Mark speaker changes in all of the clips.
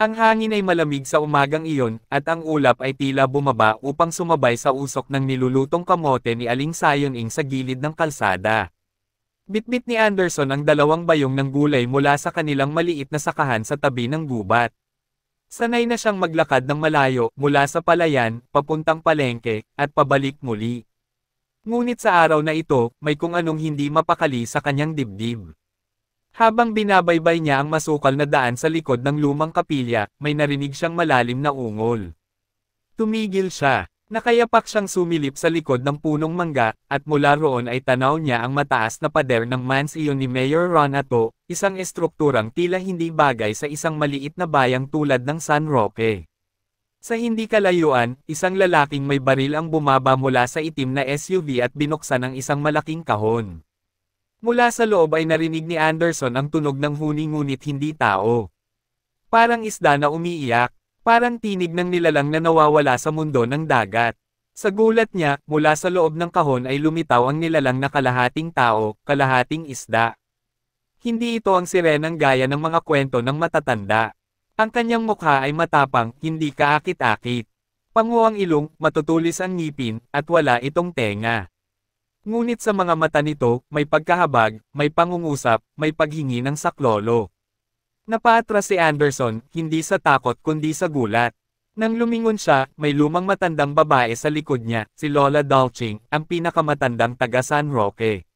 Speaker 1: Ang hangin ay malamig sa umagang iyon, at ang ulap ay tila bumaba upang sumabay sa usok ng nilulutong kamote ni Aling Sayoning sa gilid ng kalsada. Bitbit ni Anderson ang dalawang bayong ng gulay mula sa kanilang maliit na sakahan sa tabi ng gubat. Sanay na siyang maglakad ng malayo mula sa palayan, papuntang palengke, at pabalik muli. Ngunit sa araw na ito, may kung anong hindi mapakali sa kanyang dibdib. Habang binabaybay niya ang masukal na daan sa likod ng lumang kapilya, may narinig siyang malalim na ungol. Tumigil siya. Nakayapak siyang sumilip sa likod ng punong mangga, at mula roon ay tanaw niya ang mataas na pader ng mansyon ni Mayor Ron Ato, isang estrukturang tila hindi bagay sa isang maliit na bayang tulad ng San Roque. Sa hindi kalayuan, isang lalaking may baril ang bumaba mula sa itim na SUV at binuksan ang isang malaking kahon. Mula sa loob ay narinig ni Anderson ang tunog ng huni ngunit hindi tao. Parang isda na umiiyak. Parang tinig ng nilalang na nawawala sa mundo ng dagat. Sa gulat niya, mula sa loob ng kahon ay lumitaw ang nilalang na kalahating tao, kalahating isda. Hindi ito ang sirenang gaya ng mga kwento ng matatanda. Ang kanyang mukha ay matapang, hindi kaakit-akit. Pango ang ilong, matutulis ang ngipin, at wala itong tenga. Ngunit sa mga mata nito, may pagkahabag, may pangungusap, may paghingi ng saklolo. Napaatras si Anderson, hindi sa takot kundi sa gulat. Nang lumingon siya, may lumang matandang babae sa likod niya, si Lola Dolching, ang pinakamatandang taga San Roque.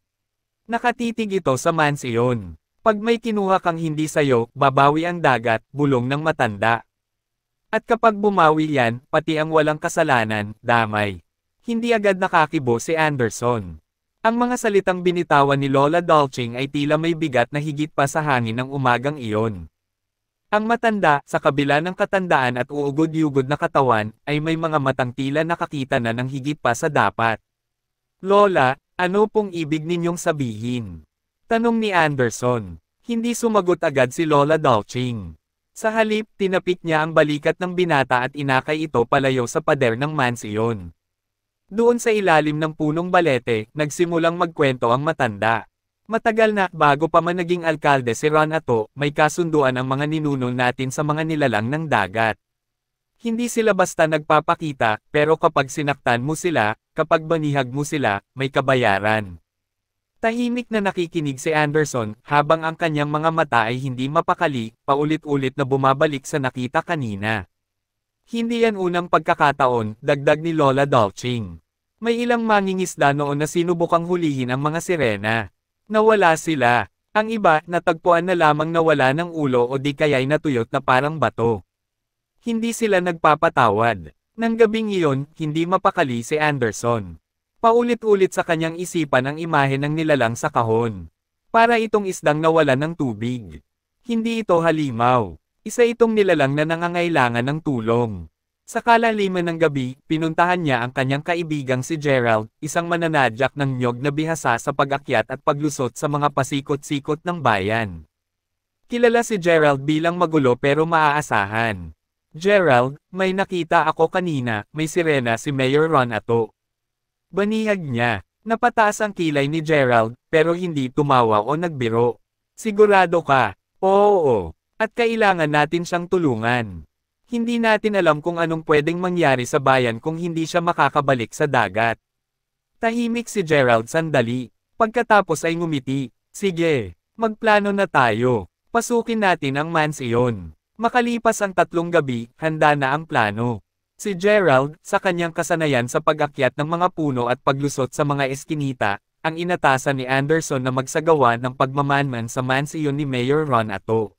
Speaker 1: Nakatitig ito sa mansyon. Pag may kinuha kang hindi sayo, babawi ang dagat, bulong ng matanda. At kapag bumawi yan, pati ang walang kasalanan, damay. Hindi agad nakakibo si Anderson. Ang mga salitang binitawan ni Lola Dolching ay tila may bigat na higit pa sa hangin ng umagang iyon. Ang matanda, sa kabila ng katandaan at uugod-yugod na katawan, ay may mga matang tila nakakita na ng higit pa sa dapat. Lola, ano pong ibig ninyong sabihin? Tanong ni Anderson. Hindi sumagot agad si Lola Dolching. Sa halip, tinapik niya ang balikat ng binata at inakay ito palayo sa pader ng mansyon. Doon sa ilalim ng punong balete, nagsimulang magkwento ang matanda. Matagal na, bago pa man naging alkalde si Ron Ato, may kasunduan ang mga ninuno natin sa mga nilalang ng dagat. Hindi sila basta nagpapakita, pero kapag sinaktan mo sila, kapag banihag mo sila, may kabayaran. Tahimik na nakikinig si Anderson, habang ang kanyang mga mata ay hindi mapakali, paulit-ulit na bumabalik sa nakita kanina. Hindi yan unang pagkakataon, dagdag ni Lola Dolching. May ilang mangingisda noon na sinubukang hulihin ang mga sirena. Nawala sila. Ang iba, natagpuan na lamang nawala ng ulo o di kaya'y natuyot na parang bato. Hindi sila nagpapatawad. Nang gabing iyon, hindi mapakali si Anderson. Paulit-ulit sa kanyang isipan ang imahe ng nilalang sa kahon. Para itong isdang nawalan ng tubig. Hindi ito halimaw. Isa itong nilalang na nangangailangan ng tulong. Sa kalaliman ng gabi, pinuntahan niya ang kanyang kaibigang si Gerald, isang mananadyak ng niyog na bihasa sa pag-akyat at paglusot sa mga pasikot-sikot ng bayan. Kilala si Gerald bilang magulo pero maaasahan. Gerald, may nakita ako kanina, may sirena si Mayor Ron Ato. Banihag niya. Napataas ang kilay ni Gerald, pero hindi tumawa o nagbiro. Sigurado ka? Oo. At kailangan natin siyang tulungan. Hindi natin alam kung anong pwedeng mangyari sa bayan kung hindi siya makakabalik sa dagat. Tahimik si Gerald sandali. Pagkatapos ay ngumiti. Sige, magplano na tayo. Pasukin natin ang mansyon. Makalipas ang 3 gabi, handa na ang plano. Si Gerald, sa kanyang kasanayan sa pag-akyat ng mga puno at paglusot sa mga eskinita, ang inatasan ni Anderson na magsagawa ng pagmamanman sa mansyon ni Mayor Ron Ato.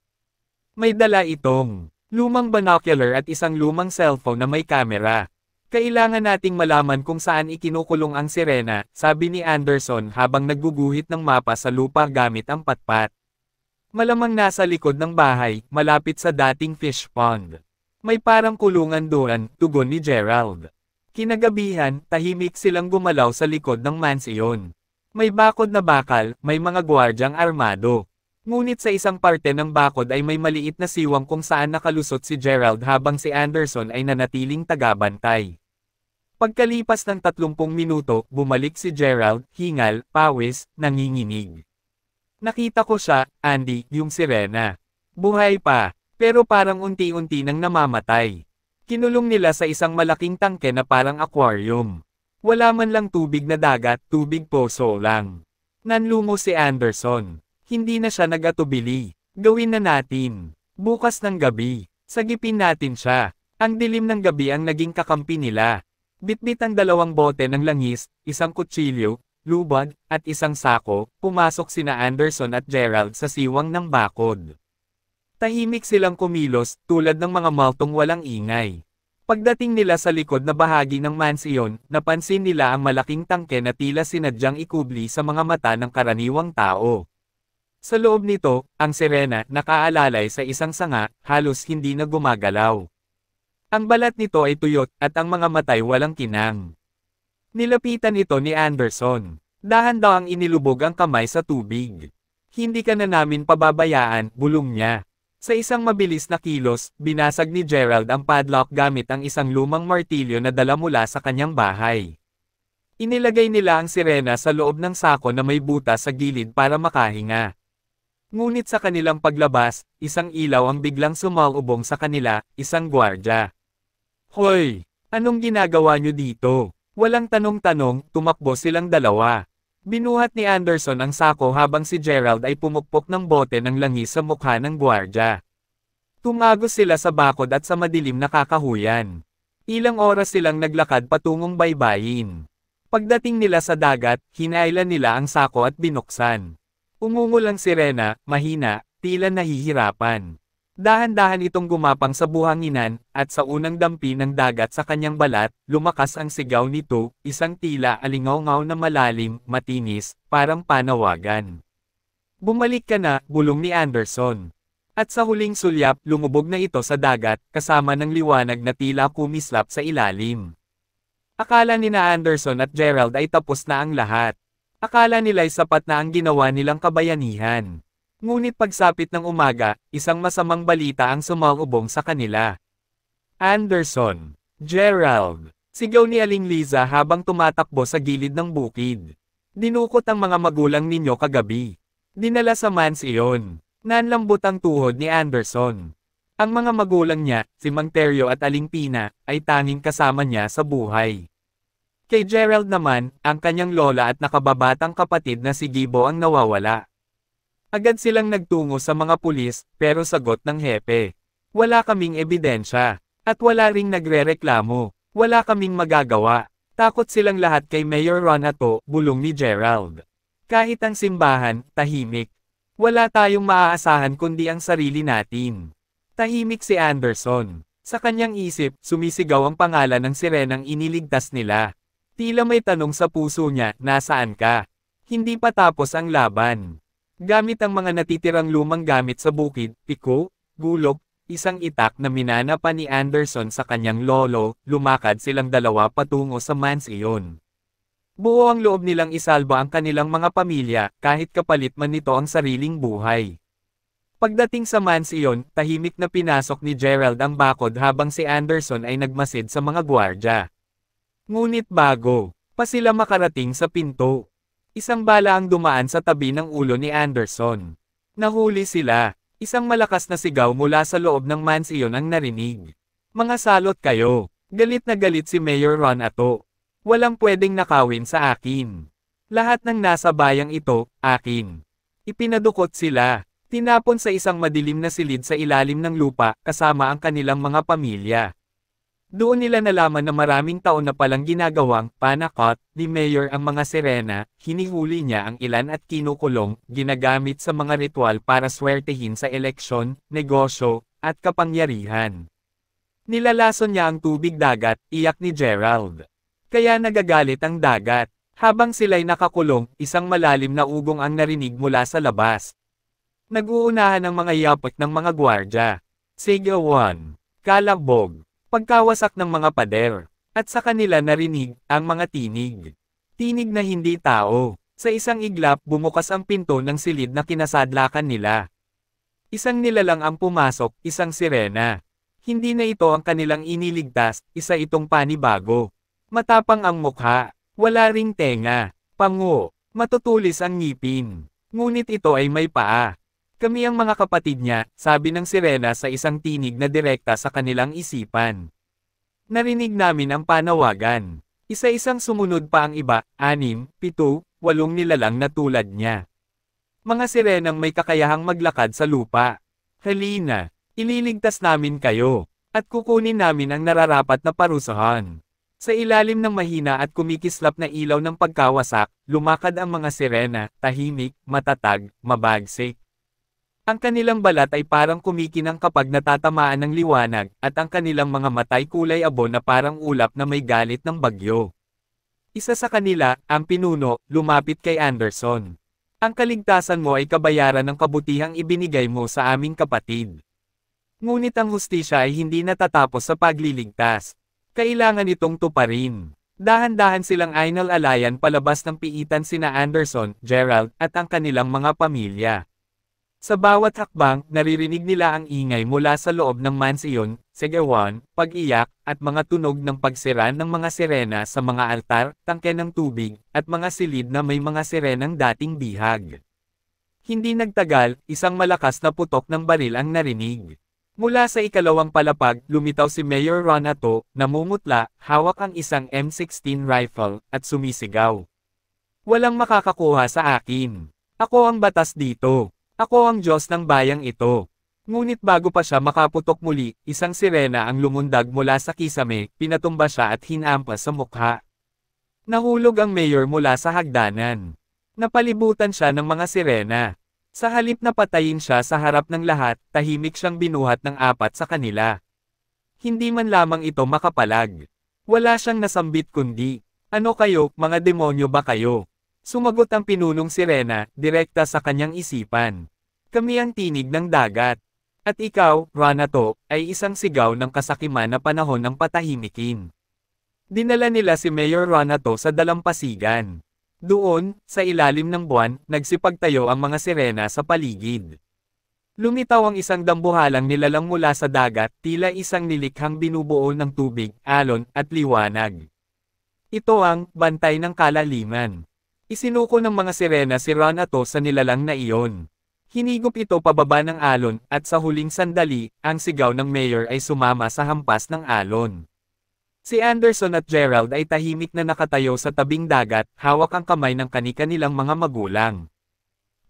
Speaker 1: May dala itong lumang binocular at isang lumang cellphone na may kamera. Kailangan nating malaman kung saan ikinukulong ang sirena, sabi ni Anderson habang nagguguhit ng mapa sa lupa gamit ang patpat. Malamang nasa likod ng bahay, malapit sa dating fish pond. May parang kulungan doon, tugon ni Gerald. Kinagabihan, tahimik silang gumalaw sa likod ng mansyon. May bakod na bakal, may mga gwardyang armado. Ngunit sa isang parte ng bakod ay may maliit na siwang kung saan nakalusot si Gerald habang si Anderson ay nanatiling tagabantay. Pagkalipas ng 30 minuto, bumalik si Gerald, hingal, pawis, nanginginig. Nakita ko siya, Andy, yung sirena. Buhay pa. Pero parang unti-unti nang namamatay. Kinulong nila sa isang malaking tangke na parang aquarium. Wala man lang tubig na dagat, tubig poso lang. Nanlumo si Anderson. Hindi na siya nag-atubili. Gawin na natin. Bukas ng gabi. Sagipin natin siya. Ang dilim ng gabi ang naging kakampi nila. Bitbit ang 2 bote ng langis, isang kutsilyo, lubad, at isang sako, pumasok sina Anderson at Gerald sa siwang ng bakod. Tahimik silang kumilos, tulad ng mga maltong walang ingay. Pagdating nila sa likod na bahagi ng mansyon, napansin nila ang malaking tangke na tila sinadyang ikubli sa mga mata ng karaniwang tao. Sa loob nito, ang sirena, nakaalalay sa isang sanga, halos hindi na gumagalaw. Ang balat nito ay tuyot, at ang mga matay walang kinang. Nilapitan ito ni Anderson. Dahan-dahang inilubog ang kamay sa tubig. Hindi ka na namin pababayaan, bulong niya. Sa isang mabilis na kilos, binasag ni Gerald ang padlock gamit ang isang lumang martilyo na dala mula sa kanyang bahay. Inilagay nila ang sirena sa loob ng sako na may butas sa gilid para makahinga. Ngunit sa kanilang paglabas, isang ilaw ang biglang sumalubong sa kanila, isang gwardya. Hoy! Anong ginagawa niyo dito? Walang tanong-tanong, tumakbo silang dalawa. Binuhat ni Anderson ang sako habang si Gerald ay pumukpok ng bote ng langis sa mukha ng gwardya. Tumagos sila sa bakod at sa madilim na kakahuyan. Ilang oras silang naglakad patungong baybayin. Pagdating nila sa dagat, hinailan nila ang sako at binuksan. Umungol ang sirena, mahina, tila nahihirapan. Dahan-dahan itong gumapang sa buhanginan, at sa unang dampi ng dagat sa kanyang balat, lumakas ang sigaw nito, isang tila alingaw-ngaw na malalim, matinis, parang panawagan. Bumalik ka na, bulong ni Anderson. At sa huling sulyap, lumubog na ito sa dagat, kasama ng liwanag na tila kumislap sa ilalim. Akala ni na Anderson at Gerald ay tapos na ang lahat. Akala nila'y sapat na ang ginawa nilang kabayanihan. Ngunit pagsapit ng umaga, isang masamang balita ang sumalubong sa kanila. Anderson, Gerald, sigaw ni Aling Liza habang tumatakbo sa gilid ng bukid. Dinukot ang mga magulang ninyo kagabi. Dinala sa mansyon. Nanlambot ang tuhod ni Anderson. Ang mga magulang niya, si Mang Teryo at Aling Pina, ay tanging kasama niya sa buhay. Kay Gerald naman, ang kanyang lola at nakababatang kapatid na si Gibo ang nawawala. Agad silang nagtungo sa mga pulis, pero sagot ng hepe. Wala kaming ebidensya. At wala ring nagrereklamo. Wala kaming magagawa. Takot silang lahat kay Mayor Ron Ato, bulong ni Gerald. Kahit ang simbahan, tahimik. Wala tayong maaasahan kundi ang sarili natin. Tahimik si Anderson. Sa kanyang isip, sumisigaw ang pangalan ng sirenang iniligtas nila. Tila may tanong sa puso niya, nasaan ka? Hindi pa tapos ang laban. Gamit ang mga natitirang lumang gamit sa bukid, piko, gulok, isang itak na minana pa ni Anderson sa kanyang lolo, lumakad silang dalawa patungo sa mansyon. Buo ang loob nilang isalba ang kanilang mga pamilya, kahit kapalit man nito ang sariling buhay. Pagdating sa mansyon, tahimik na pinasok ni Gerald ang bakod habang si Anderson ay nagmasid sa mga gwardya. Ngunit bago pa sila makarating sa pinto, isang bala ang dumaan sa tabi ng ulo ni Anderson. Nahuli sila. Isang malakas na sigaw mula sa loob ng mansyon ang narinig. Mga salot kayo. Galit na galit si Mayor Ron Ato. Walang pwedeng nakawin sa akin. Lahat ng nasa bayang ito, akin. Ipinadukot sila. Tinapon sa isang madilim na silid sa ilalim ng lupa, kasama ang kanilang mga pamilya. Doon nila nalaman na maraming taon na palang ginagawang panakot ni Mayor ang mga sirena, hinihuli niya ang ilan at kinukulong, ginagamit sa mga ritual para swertehin sa eleksyon, negosyo, at kapangyarihan. Nilalason niya ang tubig dagat, iyak ni Gerald. Kaya nagagalit ang dagat. Habang sila'y nakakulong, isang malalim na ugong ang narinig mula sa labas. Nag-uunahan ang mga yapot ng mga gwardya. Sigaw 1. Kalabog. Pagkawasak ng mga pader, at sa kanila narinig, ang mga tinig. Tinig na hindi tao. Sa isang iglap bumukas ang pinto ng silid na kinasadlakan nila. Isang nilalang ang pumasok, isang sirena. Hindi na ito ang kanilang iniligtas, isa itong panibago. Matapang ang mukha, wala ring tenga, pango, matutulis ang ngipin. Ngunit ito ay may paa. Kami ang mga kapatid niya, sabi ng sirena sa isang tinig na direkta sa kanilang isipan. Narinig namin ang panawagan. Isa-isang sumunod pa ang iba, 6, 7, 8 nilalang na tulad niya. Mga sirenang may kakayahang maglakad sa lupa. Halina, ililigtas namin kayo, at kukunin namin ang nararapat na parusahan. Sa ilalim ng mahina at kumikislap na ilaw ng pagkawasak, lumakad ang mga sirena, tahimik, matatag, mabagsik. Ang kanilang balat ay parang kumikinang kapag natatamaan ng liwanag, at ang kanilang mga matay kulay abo na parang ulap na may galit ng bagyo. Isa sa kanila, ang pinuno, lumapit kay Anderson. Ang kaligtasan mo ay kabayaran ng kabutihang ibinigay mo sa aming kapatid. Ngunit ang hustisya ay hindi natatapos sa pagliligtas. Kailangan itong tuparin. Dahan-dahan silang ainal-alayan palabas ng piitan sina Anderson, Gerald, at ang kanilang mga pamilya. Sa bawat hakbang, naririnig nila ang ingay mula sa loob ng mansiyon, sigawan, pag-iyak, at mga tunog ng pagsira ng mga sirena sa mga altar, tangke ng tubig, at mga silid na may mga sirenang dating bihag. Hindi nagtagal, isang malakas na putok ng baril ang narinig. Mula sa ikalawang palapag, lumitaw si Mayor Ronato, namumutla, hawak ang isang M16 rifle, at sumisigaw. Walang makakakuha sa akin. Ako ang batas dito. Ako ang Diyos ng bayang ito. Ngunit bago pa siya makaputok muli, isang sirena ang lumundag mula sa kisame, pinatumba siya at hinampas sa mukha. Nahulog ang mayor mula sa hagdanan. Napalibutan siya ng mga sirena. Sa halip na patayin siya sa harap ng lahat, tahimik siyang binuhat ng 4 sa kanila. Hindi man lamang ito makapalag. Wala siyang nasambit kundi, "Ano kayo, mga demonyo ba kayo?" Sumagot ang pinunong sirena, direkta sa kanyang isipan. "Kami ang tinig ng dagat. At ikaw, Ronato, ay isang sigaw ng kasakiman na panahon ng patahimikin." Dinala nila si Mayor Ronato sa dalampasigan. Doon, sa ilalim ng buwan, nagsipagtayo ang mga sirena sa paligid. Lumitaw ang isang dambuhalang nilalang mula sa dagat, tila isang nilikhang binubuo ng tubig, alon, at liwanag. Ito ang bantay ng kalaliman. Isinuko ng mga sirena si Ronato sa nilalang na iyon. Hinigop ito pababa ng alon, at sa huling sandali, ang sigaw ng mayor ay sumama sa hampas ng alon. Si Anderson at Gerald ay tahimik na nakatayo sa tabing dagat, hawak ang kamay ng kani-kanilang mga magulang.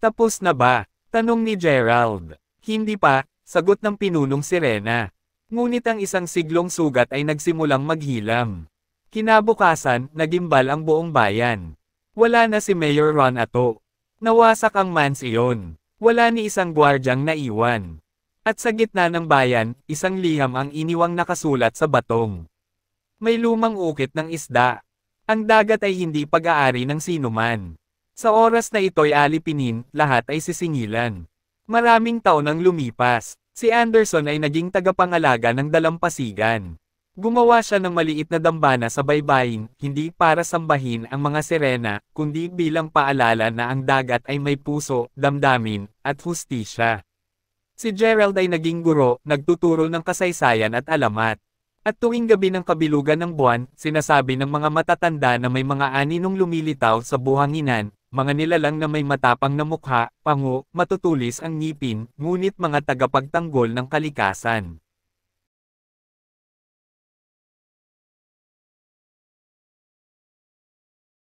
Speaker 1: "Tapos na ba?" tanong ni Gerald. "Hindi pa," sagot ng pinunong sirena. Ngunit ang isang siglong sugat ay nagsimulang maghilam. Kinabukasan, nagimbal ang buong bayan. Wala na si Mayor Ronato. Nawasak ang mansiyon. Wala ni isang gwardyang naiwan. At sa gitna ng bayan, isang liham ang iniwang nakasulat sa batong. May lumang ukit ng isda. Ang dagat ay hindi pag-aari ng sinuman. Sa oras na ito'y alipinin, lahat ay sisingilan. Maraming taon ang lumipas. Si Anderson ay naging tagapangalaga ng dalampasigan. Gumawa siya ng maliit na dambana sa baybayin, hindi para sambahin ang mga sirena, kundi bilang paalala na ang dagat ay may puso, damdamin, at hustisya. Si Gerald ay naging guro, nagtuturo ng kasaysayan at alamat. At tuwing gabi ng kabilugan ng buwan, sinasabi ng mga matatanda na may mga aninong lumilitaw sa buhanginan, mga nilalang na may matapang na mukha, pango, matutulis ang ngipin, ngunit mga tagapagtanggol ng kalikasan.